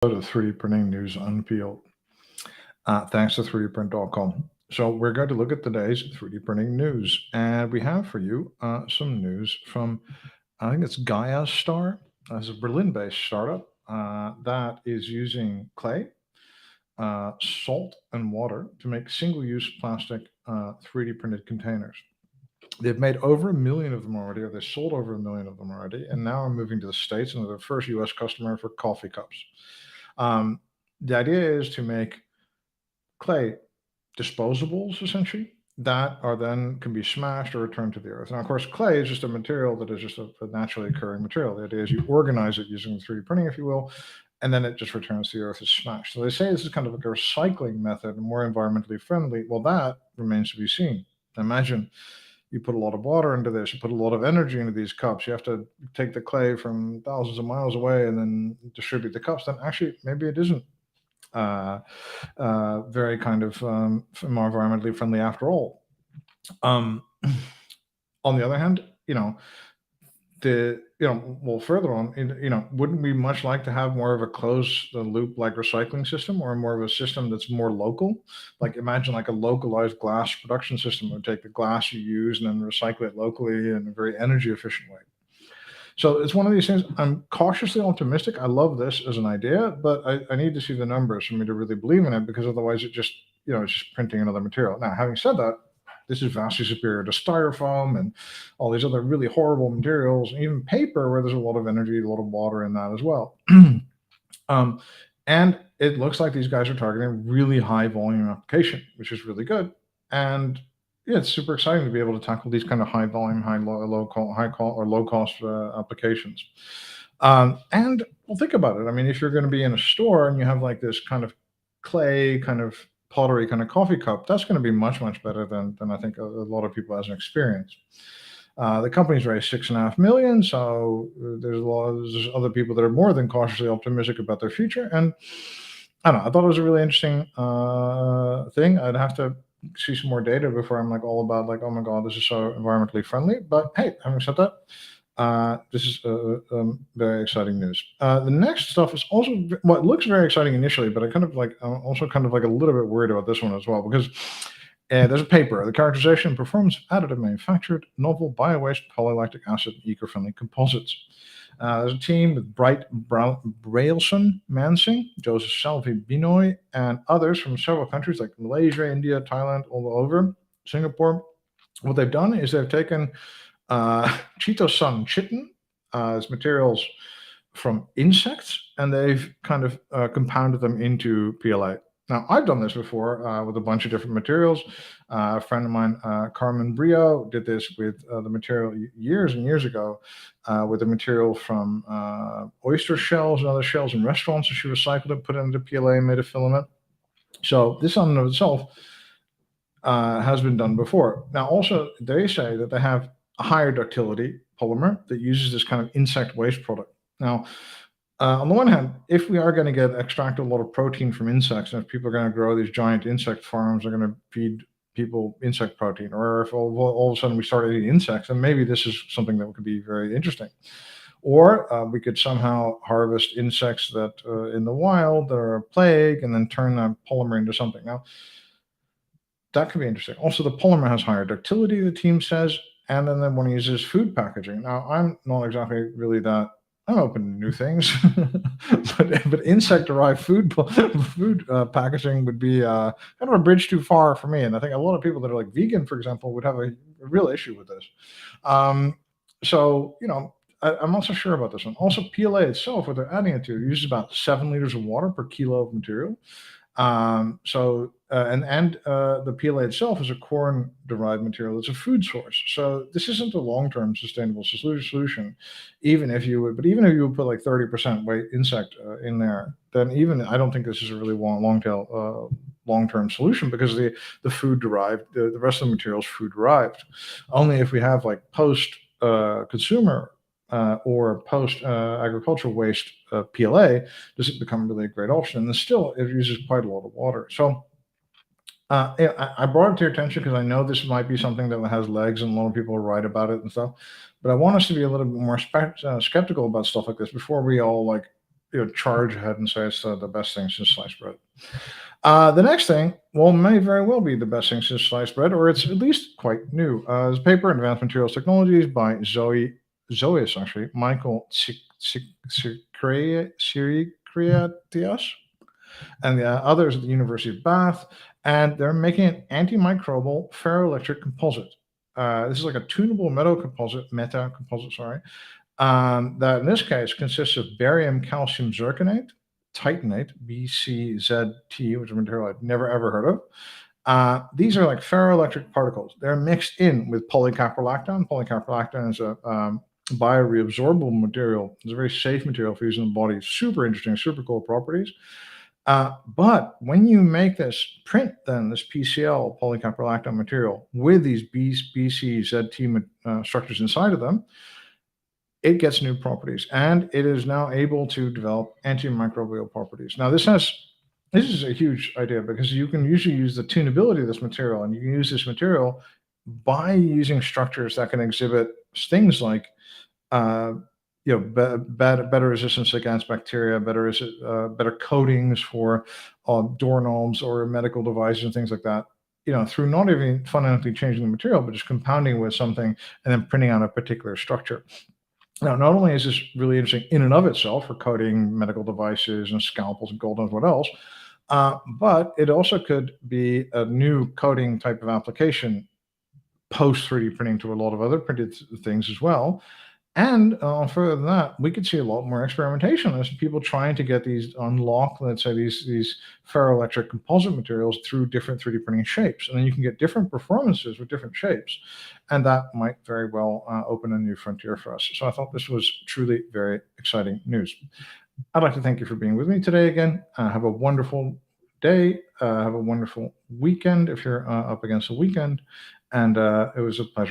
Of 3D printing news Unpeeled, thanks to 3dprint.com. So we're going to look at today's 3D printing news, and we have for you some news from, I think it's Geastar. It's a Berlin-based startup that is using clay, salt, and water to make single-use plastic 3D printed containers. They've made over 1 million of them already, or they sold over 1 million of them already, and now are moving to the States, and they're the first US customer for coffee cups. Um, the idea is to make clay disposables, essentially, that are then can be smashed or returned to the earth. Now, of course, clay is just a material that is just a naturally occurring material. The idea is you organize it using 3D printing, if you will, and then it just returns to the earth as smashed. So they say this is kind of like a recycling method and more environmentally friendly. Well, that remains to be seen. Imagine you put a lot of water into this, you put a lot of energy into these cups. You have to take the clay from thousands of miles away and then distribute the cups. Then actually, maybe it isn't uh, very kind of more environmentally friendly after all. Um, on the other hand, well, further on, wouldn't we much like to have more of a closed loop like recycling system, or more of a system that's more local? Like imagine like a localized glass production system that would take the glass you use and then recycle it locally in a very energy efficient way. So it's one of these things. I'm cautiously optimistic. I love this as an idea, but I need to see the numbers for me to really believe in it, because otherwise it's just printing another material. Now, having said that, this is vastly superior to styrofoam and all these other really horrible materials, and even paper, where there's a lot of energy, a lot of water in that as well. um, and it looks like these guys are targeting really high volume application, which is really good. And yeah, it's super exciting to be able to tackle these kind of high volume, low cost applications. And well, think about it. I mean, if you're going to be in a store and you have like this kind of clay, kind of pottery, kind of coffee cup, that's going to be much, much better than I think a lot of people has an experience. The company's raised 6.5 million, so there's other people that are more than cautiously optimistic about their future. And I don't know. I thought it was a really interesting thing. I'd have to see some more data before I'm like all about like, oh my god, this is so environmentally friendly. But hey, having said that, this is very exciting news. The next stuff is also well, it looks very exciting initially, but I'm also kind of like a little bit worried about this one as well, because there's a paper, the characterization and performance of additive manufactured novel bio-waste polylactic acid eco-friendly composites. There's a team with Brailson Mansingh, Zois Michail and others from several countries like Malaysia, India, Thailand, all over, Singapore. What they've done is they've taken chitosan, chitin, as materials from insects, and they've kind of compounded them into PLA. Now, I've done this before with a bunch of different materials. A friend of mine, Carmen Brio, did this with the material years and years ago with the material from oyster shells and other shells in restaurants. So she recycled it, put it into PLA, and made a filament. So this on and of itself has been done before. Now, also, they say that they have a higher ductility polymer that uses this kind of insect waste product. Now, on the one hand, if we are going to extract a lot of protein from insects, and if people are going to grow these giant insect farms, they're going to feed people insect protein, or if all of a sudden we start eating insects, then maybe this is something that could be very interesting. Or we could somehow harvest insects that in the wild that are a plague, and then turn that polymer into something. Now, that could be interesting. Also, the polymer has higher ductility, the team says, and then they want to use this food packaging. Now, I'm not exactly really that. I'm open to new things, but insect-derived food packaging would be kind of a bridge too far for me. And I think a lot of people that are like vegan, for example, would have a real issue with this. So I'm not so sure about this one. Also, PLA itself, what they're adding it to, uses about 7 liters of water per kilo of material. The PLA itself is a corn-derived material. It's a food source. So this isn't a long-term sustainable solution. Even if you would put like 30% weight insect in there, then even I don't think this is a really long-term solution, because the food derived, the rest of the material is food derived. Only if we have like post consumer or post agricultural waste PLA does it become really a great option. And still, it uses quite a lot of water. So I brought it to your attention because I know this might be something that has legs, and a lot of people write about it and stuff. But I want us to be a little bit more skeptical about stuff like this before we all like charge ahead and say it's the best thing since sliced bread. The next thing, well, may very well be the best thing since sliced bread, or it's at least quite new. This paper, Advanced Materials Technologies by Zois, actually, Michael Tsikriteas, and the others at the University of Bath, and they're making an antimicrobial ferroelectric composite. This is like a tunable meta composite, sorry, that in this case consists of barium calcium zirconate, titanate, BCZT, which is a material I've never ever heard of. These are like ferroelectric particles. They're mixed in with polycaprolactone. Polycaprolactone is a bioreabsorbable material. It's a very safe material for using in the body. Super interesting, super cool properties. But when you make this print, then this PCL polycaprolactone material with these BCZT structures inside of them, it gets new properties, and it is now able to develop antimicrobial properties. Now, this is a huge idea because you can usually use the tunability of this material, and you can use this material by using structures that can exhibit things like better resistance against bacteria, better coatings for doorknobs or medical devices and things like that. Through not even fundamentally changing the material, but just compounding with something and then printing out a particular structure. Now, not only is this really interesting in and of itself for coating medical devices and scalpels and God knows what else, but it also could be a new coating type of application post 3D printing to a lot of other printed things as well. And further than that, we could see a lot more experimentation. There's people trying to get these unlock, let's say, these ferroelectric composite materials through different 3D printing shapes. And then you can get different performances with different shapes. And that might very well open a new frontier for us. So I thought this was truly very exciting news. I'd like to thank you for being with me today again. Have a wonderful day. Have a wonderful weekend if you're up against the weekend. And it was a pleasure.